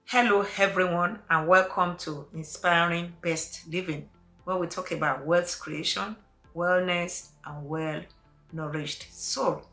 Hello, everyone, and welcome to Inspiring Best Living, where we talk about wealth creation, wellness, and well nourished soul.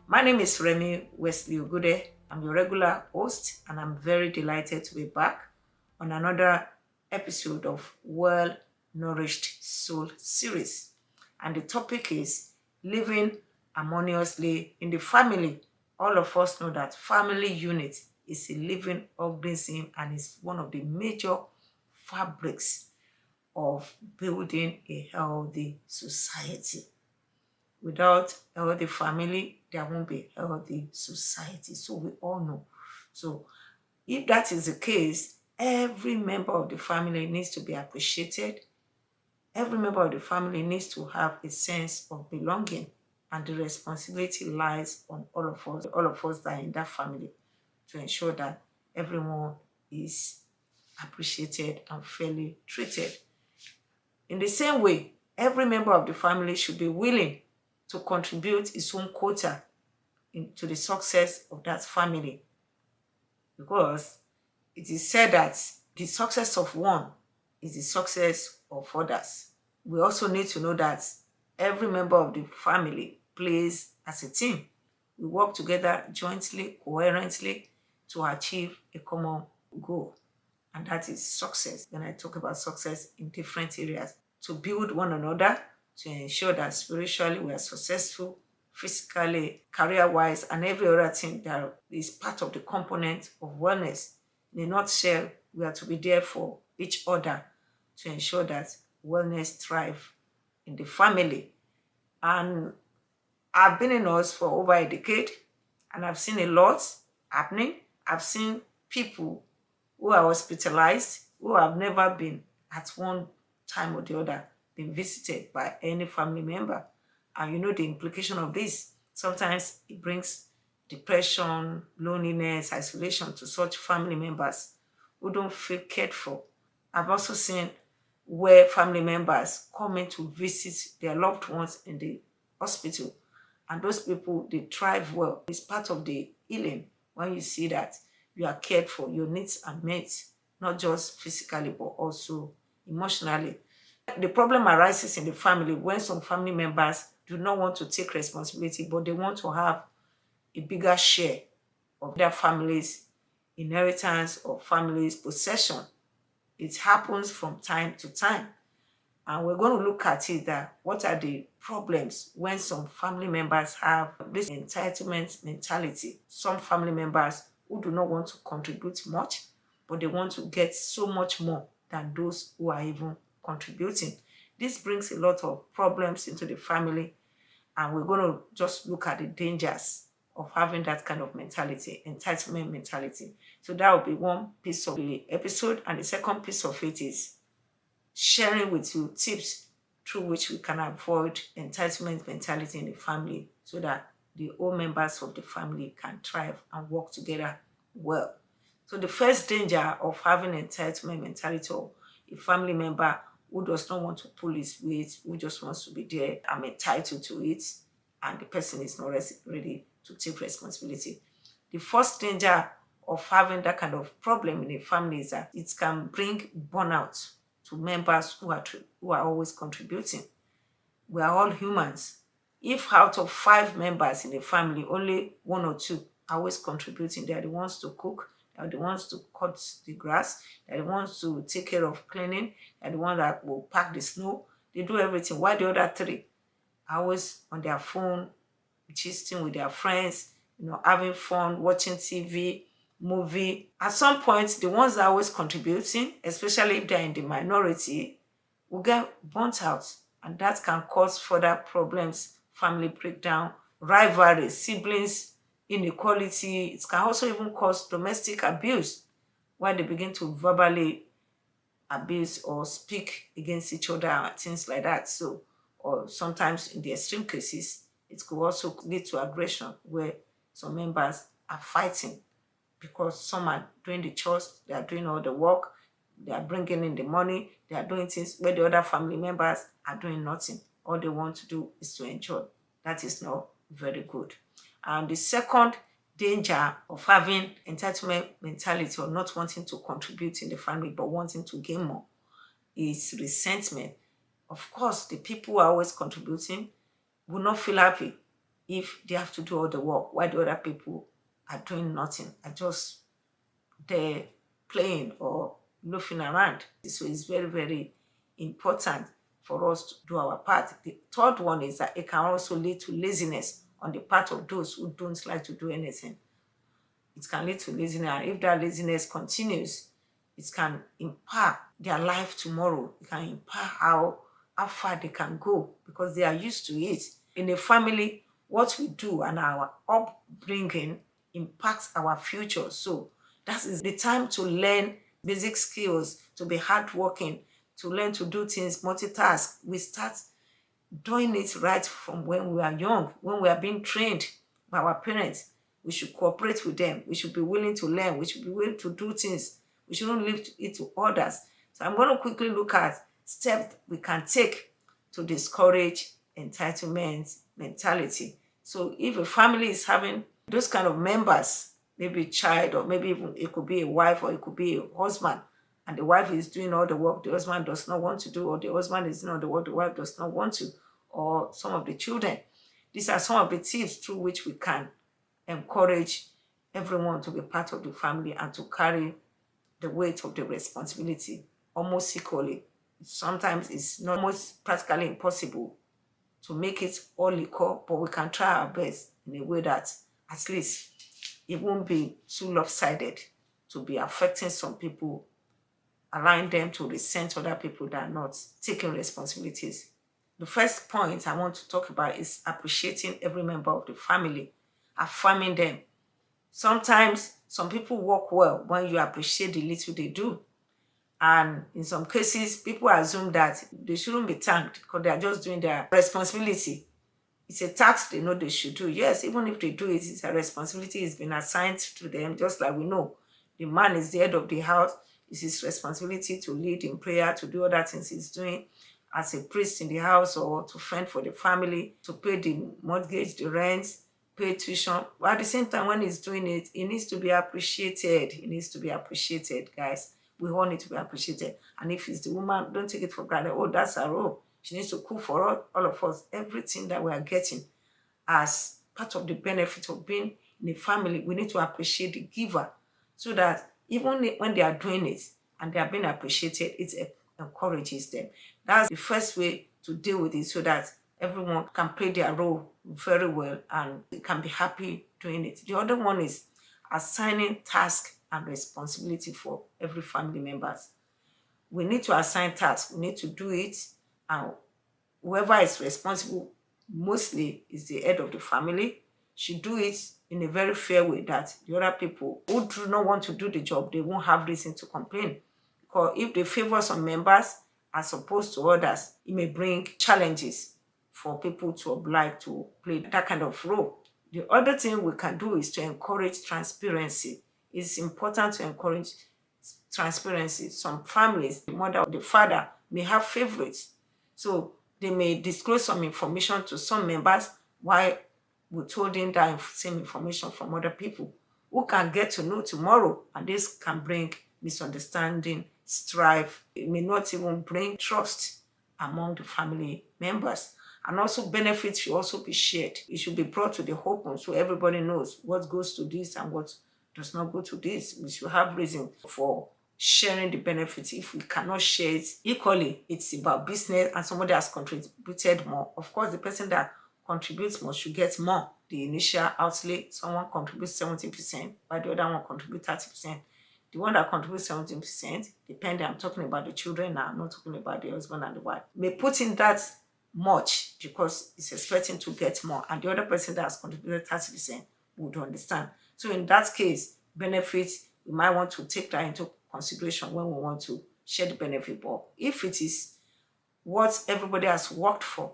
My name is Remi Wesley Ogude. I'm your regular host, and I'm very delighted to be back on another episode of Well Nourished Soul series. And the topic is living harmoniously in the family. All of us know that family unit is a living organism and is one of the major fabrics of building a healthy society. Without a healthy family, there won't be a healthy society. So we all know. So if that is the case, every member of the family needs to be appreciated. Every member of the family needs to have a sense of belonging, and the responsibility lies on all of us that are in that family to ensure that everyone is appreciated and fairly treated. In the same way, every member of the family should be willing to contribute his own quota to the success of that family, because it is said that the success of one is the success of others. We also need to know that every member of the family plays as a team. We work together jointly, coherently to achieve a common goal, and that is success. When I talk about success in different areas, to build one another, to ensure that spiritually we are successful, physically, career-wise, and every other thing that is part of the component of wellness. In a nutshell, we are to be there for each other to ensure that wellness thrive in the family. And I've been in us for over a decade, and I've seen a lot happening. I've seen people who are hospitalized, who have never been at one time or the other been visited by any family member. And you know the implication of this. Sometimes it brings depression, loneliness, isolation to such family members who don't feel cared for. I've also seen where family members come in to visit their loved ones in the hospital, and those people, they thrive well. It's part of the healing when you see that you are cared for, your needs are met, not just physically but also emotionally. The problem arises in the family when some family members do not want to take responsibility, but they want to have a bigger share of their family's inheritance or family's possession. It happens from time to time. And we're going to look at it, that what are the problems when some family members have this entitlement mentality. Some family members who do not want to contribute much, but they want to get so much more than those who are even contributing. This brings a lot of problems into the family, and we're going to just look at the dangers of having that kind of mentality, entitlement mentality. So that will be one piece of the episode. And the second piece of it is sharing with you tips through which we can avoid entitlement mentality in the family, so that the whole members of the family can thrive and work together well. So the first danger of having entitlement mentality, or a family member who does not want to pull his weight, who just wants to be there, I'm entitled to it, and the person is not ready to take responsibility. The first danger of having that kind of problem in a family is that it can bring burnout to members who are always contributing. We are all humans. If out of 5 members in a family, only 1 or 2 are always contributing, they are the ones to cook, they are the ones to cut the grass, they are the ones to take care of cleaning, they are the ones that will pack the snow, they do everything. While the other 3 are always on their phone, gisting with their friends, having fun, watching TV, movie. At some point, the ones that are always contributing, especially if they're in the minority, will get burnt out. And that can cause further problems, family breakdown, rivalry, siblings inequality. It can also even cause domestic abuse when they begin to verbally abuse or speak against each other and things like that. So, or sometimes in the extreme cases, it could also lead to aggression where some members are fighting because some are doing the chores, they are doing all the work, they are bringing in the money, they are doing things where the other family members are doing nothing. All they want to do is to enjoy. That is not very good. And the second danger of having entitlement mentality or not wanting to contribute in the family but wanting to gain more is resentment. Of course, the people who are always contributing will not feel happy if they have to do all the work while the other people are doing nothing, are just there playing or loafing around. So it's very, very important for us to do our part. The third one is that it can also lead to laziness on the part of those who don't like to do anything. It can lead to laziness, and if that laziness continues, it can impact their life tomorrow. It can impact how far they can go because they are used to it. In a family, what we do and our upbringing impacts our future. So that is the time to learn basic skills, to be hardworking, to learn to do things, multitask. We start doing it right from when we are young, when we are being trained by our parents. We should cooperate with them. We should be willing to learn. We should be willing to do things. We shouldn't leave it to others. So I'm going to quickly look at steps we can take to discourage entitlement mentality. So if a family is having those kind of members, maybe a child, or maybe even it could be a wife or it could be a husband, and the wife is doing all the work the husband does not want to do, or the husband is doing all the work the wife does not want to, or some of the children. These are some of the tips through which we can encourage everyone to be part of the family and to carry the weight of the responsibility almost equally. Sometimes it's not almost practically impossible to make it all equal, but we can try our best in a way that at least it won't be too lopsided to be affecting some people, allowing them to resent other people that are not taking responsibilities. The first point I want to talk about is appreciating every member of the family, affirming them. Sometimes some people work well when you appreciate the little they do. And in some cases, people assume that they shouldn't be thanked because they are just doing their responsibility. It's a task they know they should do. Yes, even if they do it, it's a responsibility. It's been assigned to them, just like we know. The man is the head of the house. It's his responsibility to lead in prayer, to do other things he's doing as a priest in the house, or to fend for the family, to pay the mortgage, the rent, pay tuition. But at the same time, when he's doing it, he needs to be appreciated. He needs to be appreciated, guys. We all need to be appreciated. And if it's the woman, don't take it for granted. Oh, that's her role. She needs to cook for all of us. Everything that we are getting as part of the benefit of being in a family, we need to appreciate the giver so that even when they are doing it and they are being appreciated, it encourages them. That's the first way to deal with it so that everyone can play their role very well and they can be happy doing it. The other one is assigning tasks and responsibility for every family members. We need to assign tasks. We need to do it, and whoever is responsible mostly is the head of the family, should do it in a very fair way that the other people who do not want to do the job, they won't have reason to complain. Because if they favor some members as opposed to others, it may bring challenges for people to oblige to play that kind of role. The other thing we can do is to encourage transparency. It's important to encourage transparency. Some families, the mother or the father, may have favorites. So they may disclose some information to some members while withholding that same information from other people who can get to know tomorrow. And this can bring misunderstanding, strife. It may not even bring trust among the family members. And also benefits should also be shared. It should be brought to the open so everybody knows what goes to this and what does not go to this. We should have reason for sharing the benefits. If we cannot share it equally, it's about business and somebody has contributed more. Of course, the person that contributes more should get more. The initial outlay, someone contributes 70%, while the other one contributes 30%. The one that contributes 17%, depending, I'm talking about the children now, I'm not talking about the husband and the wife, may put in that much because it's expecting to get more, and the other person that has contributed 30% would understand. So in that case, benefits, we might want to take that into consideration when we want to share the benefit. But if it is what everybody has worked for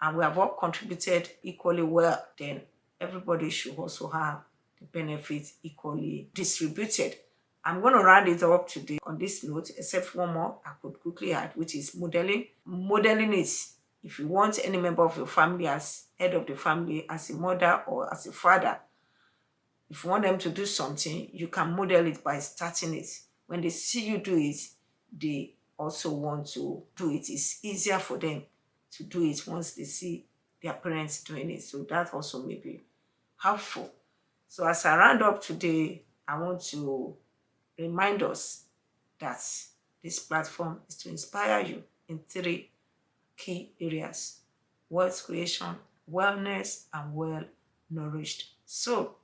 and we have all contributed equally well, then everybody should also have the benefits equally distributed. I'm going to round it up today on this note, except one more I could quickly add, which is modeling. Modeling is, if you want any member of your family as head of the family, as a mother or as a father, If you want them to do something, you can model it by starting it. When they see you do it, they also want to do it. It's easier for them to do it once they see their parents doing it. So that also may be helpful. So as I round up today, I want to remind us that this platform is to inspire you in 3 key areas: wealth creation, wellness, and well-nourished soul.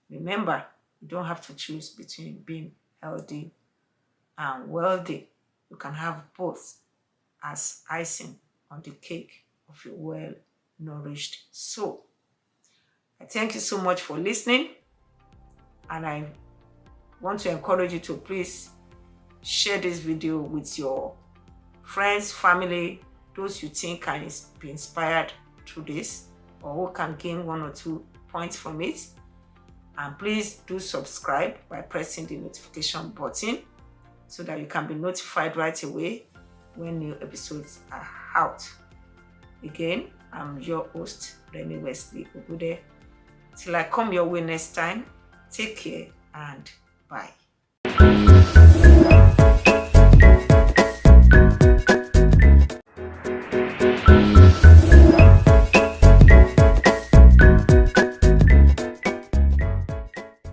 Remember, you don't have to choose between being healthy and wealthy. You can have both as icing on the cake of a well-nourished soul. I thank you so much for listening, and I want to encourage you to please share this video with your friends, family, those you think can be inspired through this or who can gain 1 or 2 points from it. And please do subscribe by pressing the notification button so that you can be notified right away when new episodes are out. Again, I'm your host, Remi Wesley Ogude. Till I come your way next time, take care and bye.